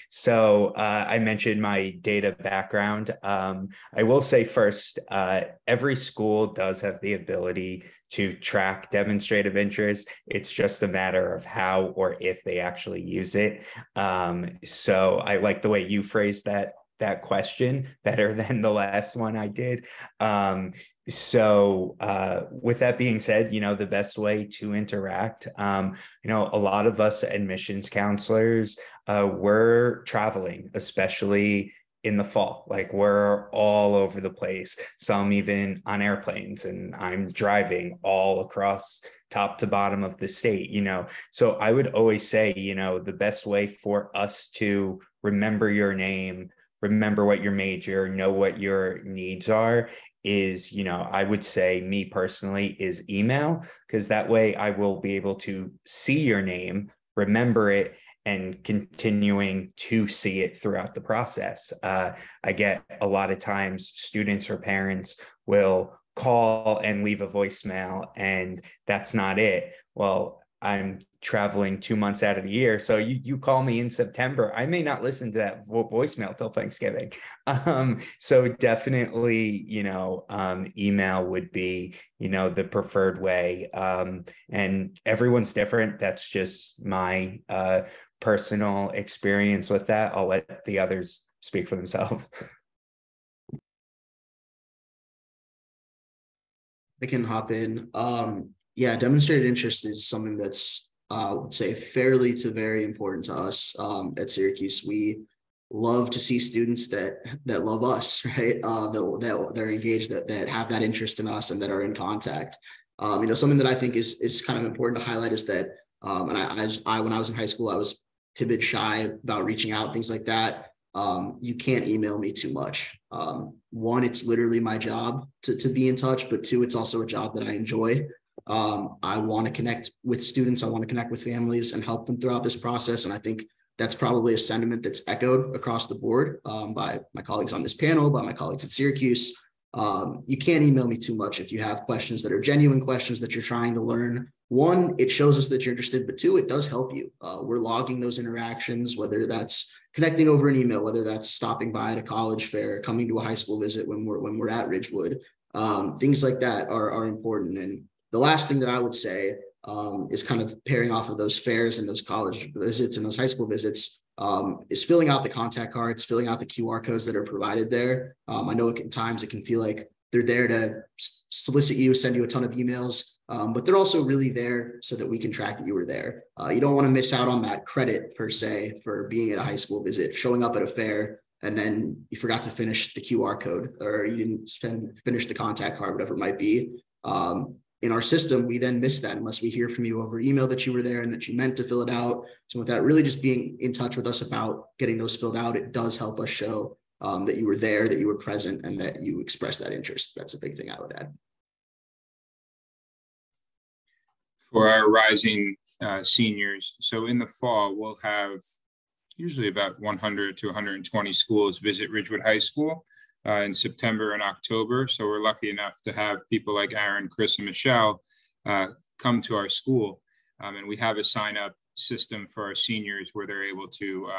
So I mentioned my data background. I will say first, every school does have the ability to track demonstrative interest. It's just a matter of how or if they actually use it. So I like the way you phrased that question better than the last one I did. So with that being said, you know, the best way to interact, you know, a lot of us admissions counselors, we're traveling, especially in the fall. Like, we're all over the place, some even on airplanes, and I'm driving all across top to bottom of the state, you know. So I would always say, you know, the best way for us to remember your name, remember what your major, know what your needs are, is, you know, I would say, me personally, is email, because that way I will be able to see your name, remember it, and continuing to see it throughout the process. I get a lot of times students or parents will call and leave a voicemail, and that's not it. Well, I'm traveling 2 months out of the year, so you call me in September, I may not listen to that voicemail till Thanksgiving. So definitely, you know, email would be, you know, the preferred way. And everyone's different. That's just my personal experience with that. I'll let the others speak for themselves. I can hop in. Yeah, demonstrated interest is something that's, I would say, fairly to very important to us at Syracuse. We love to see students that love us, right? That they're engaged, that have that interest in us, and that are in contact. You know, something that I think is kind of important to highlight is that, and when I was in high school, I was timid, shy about reaching out, things like that. You can't email me too much. One, it's literally my job to be in touch, but two, it's also a job that I enjoy. I want to connect with students. I want to connect with families and help them throughout this process. And I think that's probably a sentiment that's echoed across the board by my colleagues on this panel, by my colleagues at Syracuse. You can't email me too much if you have questions that are genuine questions that you're trying to learn. One, it shows us that you're interested, but two, it does help you. We're logging those interactions, whether that's connecting over an email, whether that's stopping by at a college fair, coming to a high school visit when we're at Ridgewood. Things like that are important. And the last thing that I would say is kind of pairing off of those fairs and those college visits and those high school visits, is filling out the contact cards, filling out the QR codes that are provided there. I know at times it can feel like they're there to solicit you, send you a ton of emails, but they're also really there so that we can track that you were there. You don't want to miss out on that credit per se for being at a high school visit, showing up at a fair, and then you forgot to finish the QR code, or you didn't finish the contact card, whatever it might be. In our system, we then miss that unless we hear from you over email that you were there and that you meant to fill it out. So with that, really just being in touch with us about getting those filled out, it does help us show that you were there, that you were present, and that you expressed that interest. That's a big thing I would add. For our rising seniors, so in the fall, we'll have usually about 100 to 120 schools visit Ridgewood High School in September and October. So we're lucky enough to have people like Aaron, Chris, and Michelle come to our school. And we have a sign-up system for our seniors where they're able to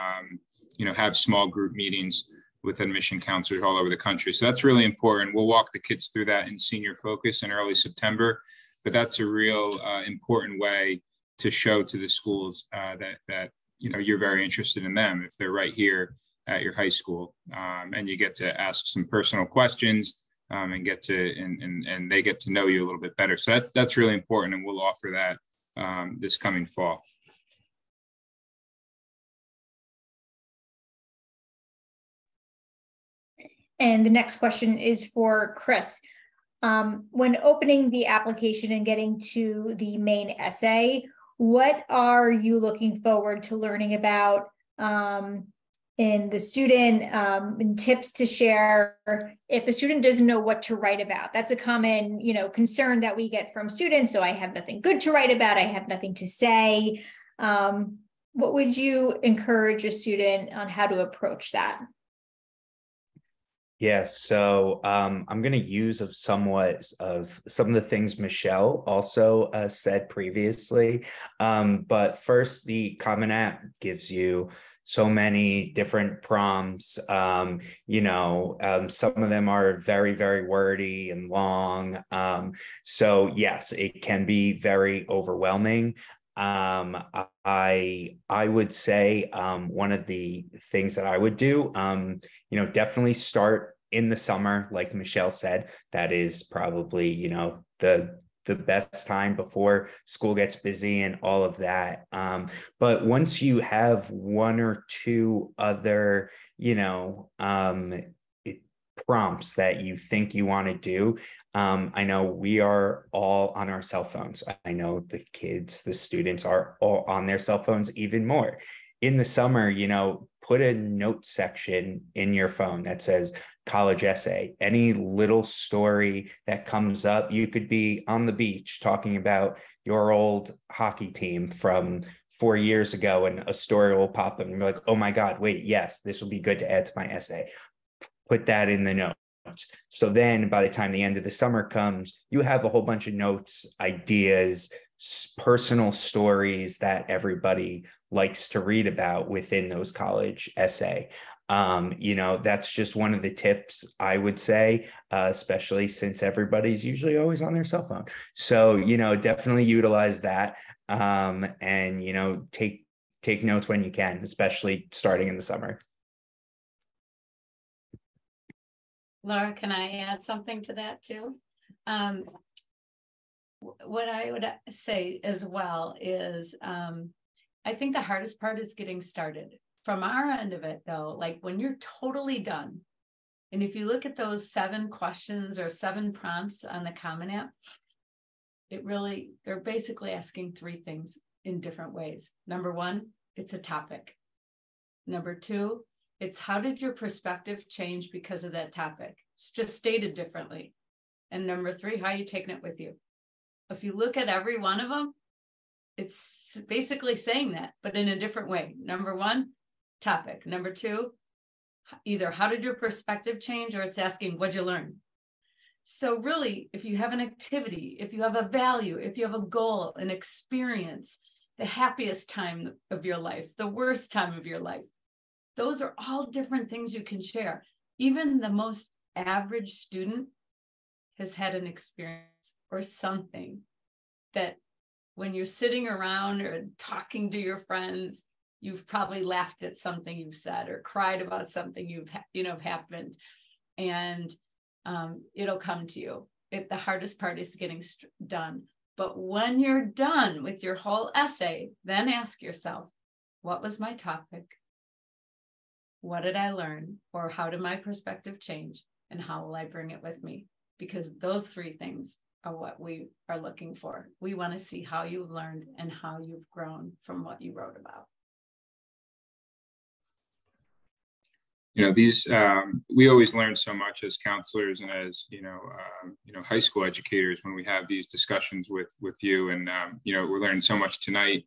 have small group meetings with admission counselors all over the country. So that's really important. We'll walk the kids through that in Senior Focus in early September, but that's a real important way to show to the schools that you're very interested in them if they're right here at your high school, and you get to ask some personal questions and get to and they get to know you a little bit better. So that's really important, and we'll offer that this coming fall. And the next question is for Chris. When opening the application and getting to the main essay, what are you looking forward to learning about in the student, and tips to share if a student doesn't know what to write about? That's a common, concern that we get from students. So I have nothing good to write about. I have nothing to say. What would you encourage a student on how to approach that? Yes, so I'm going to use somewhat of some of the things Michelle also said previously. But first, the Common App gives you so many different prompts. Some of them are very, very wordy and long. So yes, it can be very overwhelming. I would say one of the things that I would do, definitely start in the summer, like Michelle said. That is probably, the best time before school gets busy and all of that. But once you have one or two other, prompts that you think you want to do. I know we are all on our cell phones. I know the kids, the students are all on their cell phones even more. In the summer, put a note section in your phone that says college essay. Any little story that comes up, you could be on the beach talking about your old hockey team from 4 years ago, and a story will pop up and you're like, oh my God, wait, yes, this will be good to add to my essay. Put that in the notes. So then by the time the end of the summer comes, you have a whole bunch of notes, ideas, personal stories that everybody likes to read about within those college essay. That's just one of the tips I would say, especially since everybody's usually always on their cell phone. So, definitely utilize that, and, take notes when you can, especially starting in the summer. Laura, can I add something to that too? What I would say as well is, I think the hardest part is getting started. From our end of it though, like when you're totally done, and if you look at those 7 questions or 7 prompts on the Common App, they're basically asking 3 things in different ways. Number 1, it's a topic. Number 2, it's how did your perspective change because of that topic? It's just stated differently. And number 3, how are you taking it with you? If you look at every one of them, it's basically saying that, but in a different way. Number 1, topic. Number 2, either how did your perspective change, or it's asking what'd you learn? So really, if you have an activity, if you have a value, if you have a goal, an experience, the happiest time of your life, the worst time of your life, those are all different things you can share. Even the most average student has had an experience or something that when you're sitting around or talking to your friends, you've probably laughed at something you've said or cried about something you've happened, and it'll come to you. The hardest part is getting done. But when you're done with your whole essay, then ask yourself, what was my topic? What did I learn? Or how did my perspective change? And how will I bring it with me? Because those three things are what we are looking for. We want to see how you've learned and how you've grown from what you wrote about. These we always learn so much as counselors and as high school educators when we have these discussions with you, and we're learning so much tonight.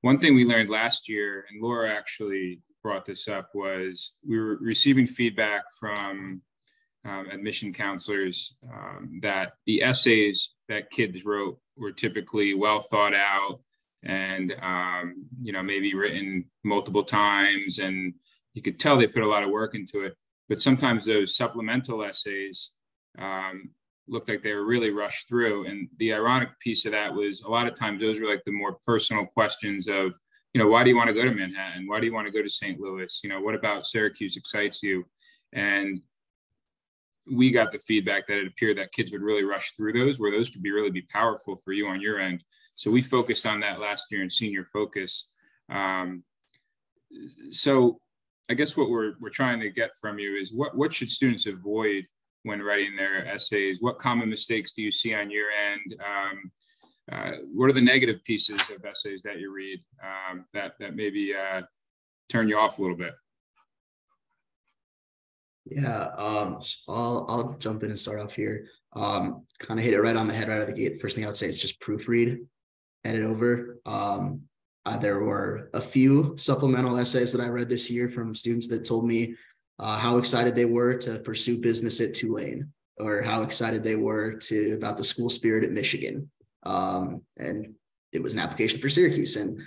One thing we learned last year, and Laura actually brought this up, was we were receiving feedback from admission counselors that the essays that kids wrote were typically well thought out and maybe written multiple times, and you could tell they put a lot of work into it. But sometimes those supplemental essays looked like they were really rushed through. And the ironic piece of that was a lot of times those were like the more personal questions of, why do you want to go to Manhattan? Why do you want to go to St. Louis? What about Syracuse excites you? And we got the feedback that it appeared that kids would really rush through those, where those could really be powerful for you on your end. So we focused on that last year in senior focus. So I guess what we're trying to get from you is what should students avoid when writing their essays? What common mistakes do you see on your end? What are the negative pieces of essays that you read that maybe turn you off a little bit? Yeah, I'll jump in and start off here. Kind of hit it right on the head right out of the gate. First thing I would say is just proofread, edit over. There were a few supplemental essays that I read this year from students that told me how excited they were to pursue business at Tulane, or how excited they were about the school spirit at Michigan. And it was an application for Syracuse. And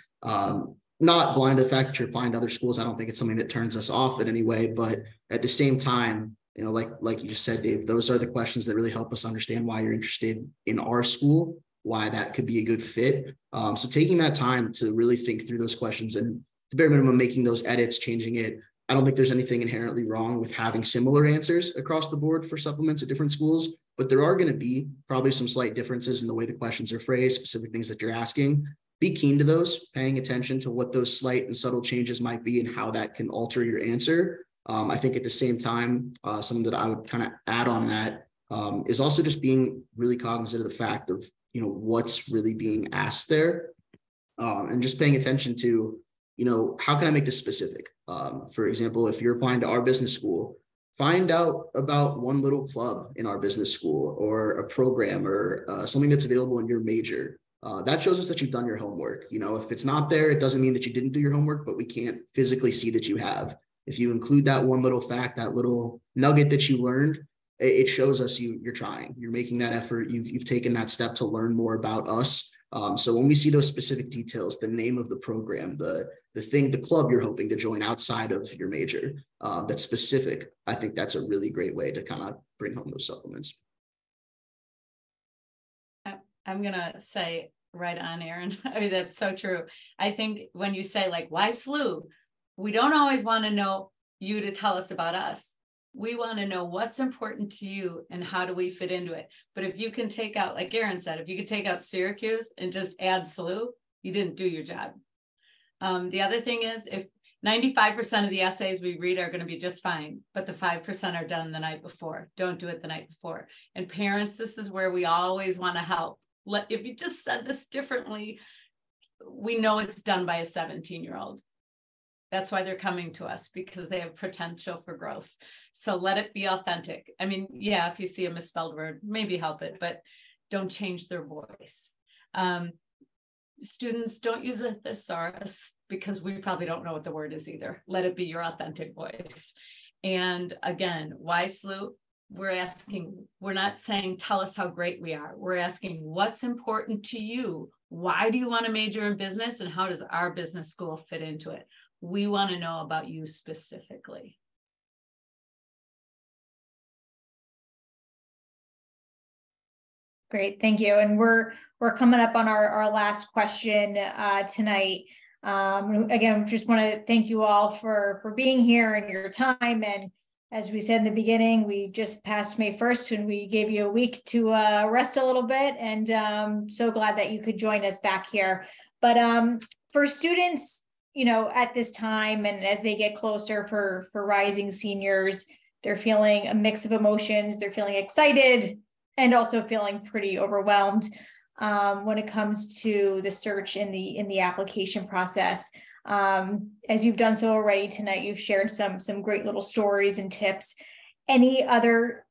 not blind to the fact that you're applying to other schools. I don't think it's something that turns us off in any way. But at the same time, like you just said, Dave, those are the questions that really help us understand why you're interested in our school, why that could be a good fit. So taking that time to really think through those questions, and at the bare minimum, making those edits, changing it. I don't think there's anything inherently wrong with having similar answers across the board for supplements at different schools, but there are going to be probably some slight differences in the way the questions are phrased, specific things that you're asking. Be keen to those, paying attention to what those slight and subtle changes might be and how that can alter your answer. I think at the same time, something that I would kind of add on that is also just being really cognizant of the fact of, what's really being asked there, and just paying attention to, how can I make this specific? For example, if you're applying to our business school, find out about one little club in our business school, or a program, or something that's available in your major. That shows us that you've done your homework. If it's not there, it doesn't mean that you didn't do your homework, but we can't physically see that you have. If you include that one little fact, that little nugget that you learned, it shows us you're trying, you're making that effort. You've taken that step to learn more about us. So when we see those specific details, the name of the program, the club you're hoping to join outside of your major, that's specific, I think that's a really great way to kind of bring home those supplements. I'm going to say right on, Aaron. I mean, that's so true. I think when you say why SLU, we don't always want to know you to tell us about us. We want to know what's important to you and how do we fit into it. But if you can take out, like Aaron said, if you could take out Syracuse and just add SLU, you didn't do your job. The other thing is, if 95% of the essays we read are going to be just fine, but the 5% are done the night before. Don't do it the night before. And parents, this is where we always want to help. If you just said this differently, we know it's done by a 17-year-old. That's why they're coming to us, because they have potential for growth. So let it be authentic. I mean, yeah, if you see a misspelled word, maybe help it, but don't change their voice. Students, don't use a thesaurus, because we probably don't know what the word is either. Let it be your authentic voice. And again, why SLU? We're not saying, tell us how great we are. We're asking, what's important to you? Why do you want to major in business? And how does our business school fit into it? We want to know about you specifically. Great, thank you. And we're coming up on our last question tonight. Again, just want to thank you all for being here and your time. And as we said in the beginning, we just passed May 1st and we gave you a week to rest a little bit. And so glad that you could join us back here. But for students, you know, at this time and as they get closer for rising seniors, they're feeling a mix of emotions. They're feeling excited and also feeling pretty overwhelmed when it comes to the search in the application process. As you've done so already tonight, you've shared some great little stories and tips. Any other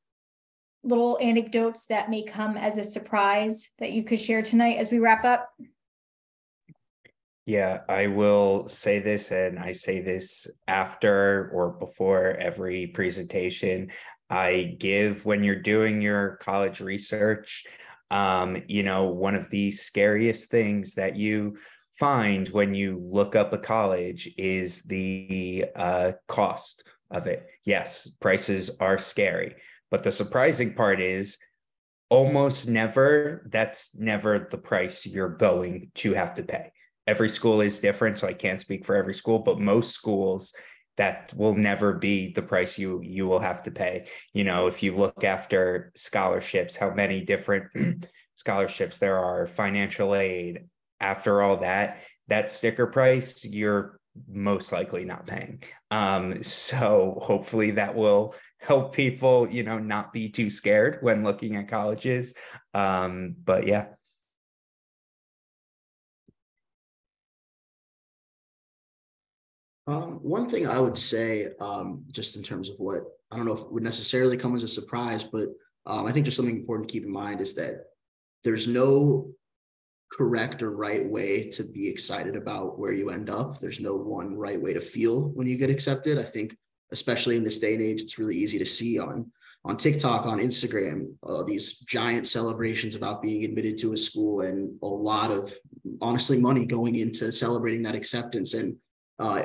little anecdotes that may come as a surprise that you could share tonight as we wrap up? Yeah, I will say this, and I say this after or before every presentation I give when you're doing your college research. You know, one of the scariest things that you find when you look up a college is the cost of it. Yes, prices are scary, but the surprising part is almost never, that's never the price you're going to have to pay. Every school is different, so I can't speak for every school, but most schools, that will never be the price you will have to pay. You know, if you look after scholarships, how many different scholarships there are, financial aid, after all that sticker price, you're most likely not paying. So hopefully that will help people, you know, not be too scared when looking at colleges. But yeah. One thing I would say, just in terms of what, I don't know if it would necessarily come as a surprise, but I think just something important to keep in mind is that there's no correct or right way to be excited about where you end up. There's no one right way to feel when you get accepted. I think, especially in this day and age, it's really easy to see on TikTok, on Instagram, these giant celebrations about being admitted to a school and a lot of, honestly, money going into celebrating that acceptance. And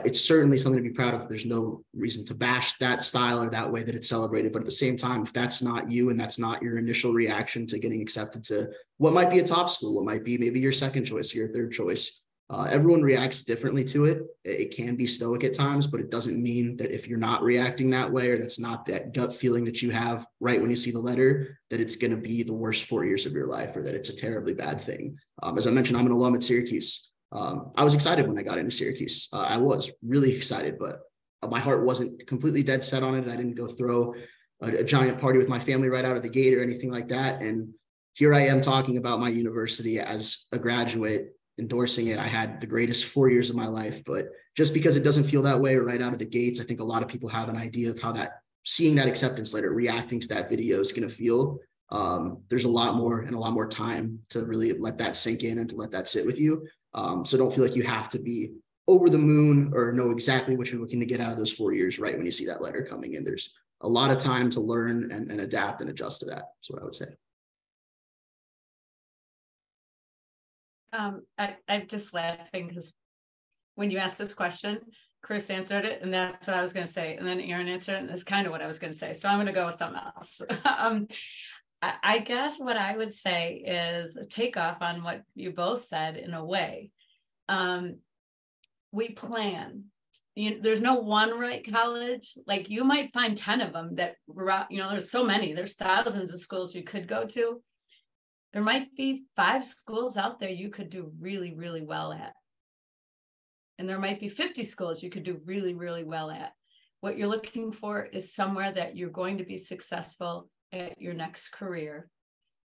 it's certainly something to be proud of. There's no reason to bash that style or that way that it's celebrated. But at the same time, if that's not you and that's not your initial reaction to getting accepted to what might be a top school, what might be maybe your second choice or your third choice, everyone reacts differently to it. It can be stoic at times, but it doesn't mean that if you're not reacting that way, or that's not that gut feeling that you have right when you see the letter, that it's going to be the worst 4 years of your life or that it's a terribly bad thing. As I mentioned, I'm an alum at Syracuse. I was excited when I got into Syracuse. I was really excited, but my heart wasn't completely dead set on it. I didn't go throw a giant party with my family right out of the gate or anything like that. And here I am talking about my university as a graduate, endorsing it. I had the greatest 4 years of my life, but just because it doesn't feel that way right out of the gates, I think a lot of people have an idea of how that, seeing that acceptance letter, reacting to that video is going to feel. There's a lot more time to really let that sink in and to let that sit with you. So don't feel like you have to be over the moon or know exactly what you're looking to get out of those 4 years right when you see that letter coming in. There's a lot of time to learn and adapt and adjust to that. That's what I would say. I'm just laughing because when you asked this question, Chris answered it, and that's what I was going to say. And then Aaron answered it, and that's kind of what I was going to say. So I'm going to go with something else. I guess what I would say is a takeoff on what you both said in a way. We plan. There's no one right college. Like you might find 10 of them that, there's so many. There's thousands of schools you could go to. There might be 5 schools out there you could do really, really well at. And there might be 50 schools you could do really, really well at. What you're looking for is somewhere that you're going to be successful at your next career,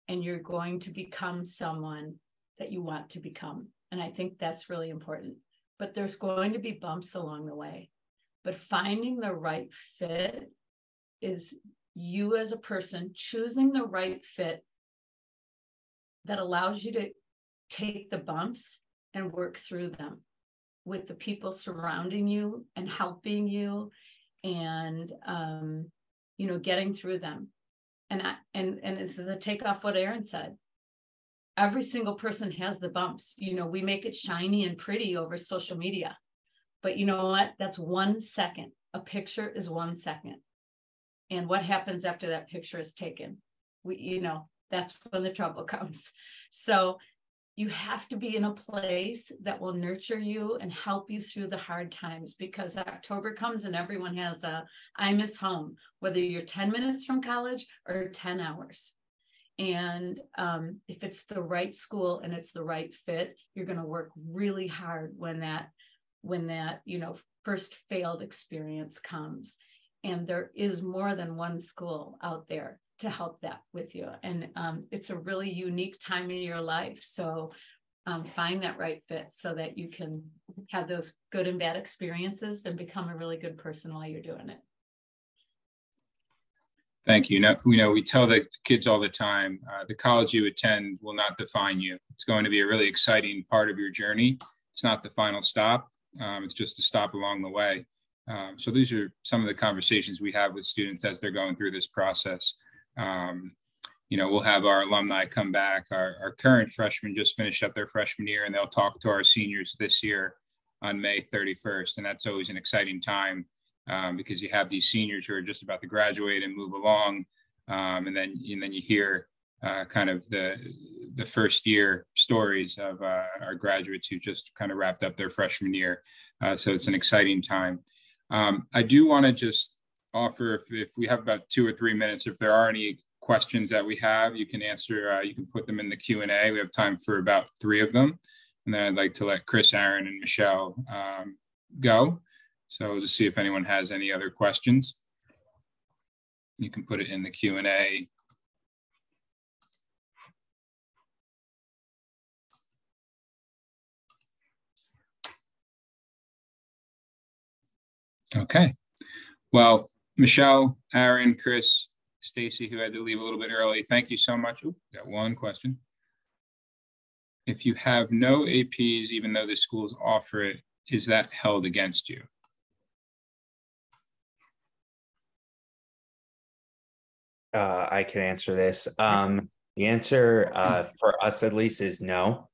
and you're going to become someone that you want to become. And I think that's really important. But there's going to be bumps along the way. But finding the right fit is you as a person choosing the right fit that allows you to take the bumps and work through them with the people surrounding you and helping you and, getting through them. And this is a takeoff what Aaron said. Every single person has the bumps. We make it shiny and pretty over social media, but you know what? That's 1 second. A picture is 1 second. And what happens after that picture is taken? that's when the trouble comes. So you have to be in a place that will nurture you and help you through the hard times, because October comes and everyone has a I miss home, whether you're 10 minutes from college or 10 hours. And if it's the right school and it's the right fit, you're going to work really hard when that first failed experience comes. And there is more than one school out there to help that with you. And it's a really unique time in your life. So find that right fit so that you can have those good and bad experiences and become a really good person while you're doing it. Thank you. Now, we tell the kids all the time, the college you attend will not define you. It's going to be a really exciting part of your journey. It's not the final stop. It's just a stop along the way. So these are some of the conversations we have with students as they're going through this process. We'll have our alumni come back. Our current freshmen just finished up their freshman year, and they'll talk to our seniors this year on May 31st. And that's always an exciting time because you have these seniors who are just about to graduate and move along. And then you hear kind of the first year stories of our graduates who just kind of wrapped up their freshman year. So it's an exciting time. I do want to just offer, if we have about 2 or 3 minutes, if there are any questions that we have, you can answer, you can put them in the Q&A. We have time for about 3 of them. And then I'd like to let Chris, Aaron, and Michelle go. So we'll just see if anyone has any other questions. You can put it in the Q&A. Okay. Well, Michelle, Aaron, Chris, Stacy, who had to leave a little bit early, thank you so much. Ooh, got one question. If you have no APs, even though the schools offer it, is that held against you? I can answer this. The answer for us at least is no.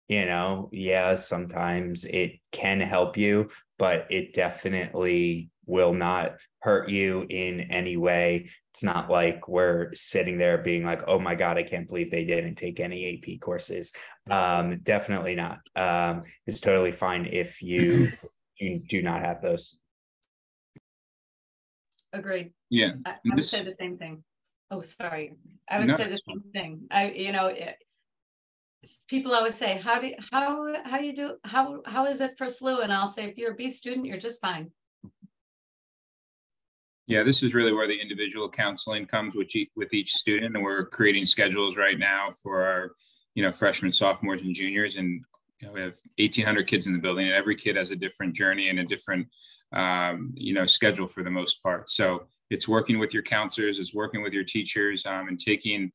Yeah, sometimes it can help you, but it definitely will not hurt you in any way. It's not like we're sitting there being like, oh my God, I can't believe they didn't take any AP courses. Definitely not. It's totally fine if you do not have those. Agreed. Yeah. I would say the same thing. Oh, sorry. I would say the same thing. People always say, how is it for SLU? And I'll say, if you're a B student, you're just fine. Yeah, this is really where the individual counseling comes with each student, and we're creating schedules right now for our, freshmen, sophomores, and juniors, and we have 1,800 kids in the building, and every kid has a different journey and a different, schedule for the most part. So it's working with your counselors, it's working with your teachers, and taking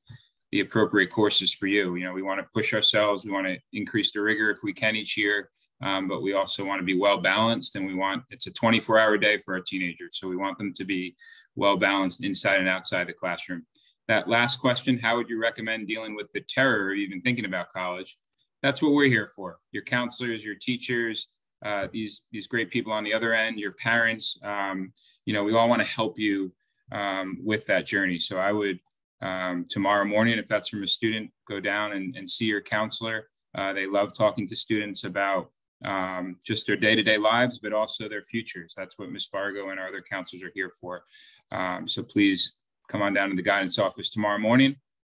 the appropriate courses for you. We want to push ourselves, we want to increase the rigor if we can each year. But we also want to be well balanced, and it's a 24-hour day for our teenagers. So we want them to be well balanced inside and outside the classroom. That last question, how would you recommend dealing with the terror of even thinking about college? That's what we're here for. Your counselors, your teachers, these great people on the other end, your parents, we all want to help you with that journey. So I would, tomorrow morning, if that's from a student, go down and see your counselor. They love talking to students about just their day-to-day lives, but also their futures. That's what Ms. Fargo and our other counselors are here for. So please come on down to the guidance office tomorrow morning,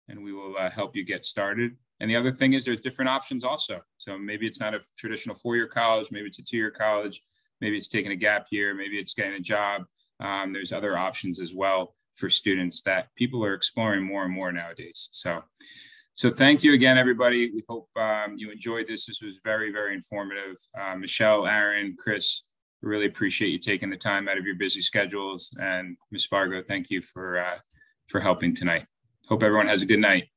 and we will help you get started. And the other thing is there's different options also. So maybe it's not a traditional 4-year college, maybe it's a 2-year college, maybe it's taking a gap year, maybe it's getting a job. There's other options as well for students that people are exploring more and more nowadays. So thank you again, everybody. We hope you enjoyed this. This was very, very informative. Michelle, Aaron, Chris, we really appreciate you taking the time out of your busy schedules. And Ms. Fargo, thank you for helping tonight. Hope everyone has a good night.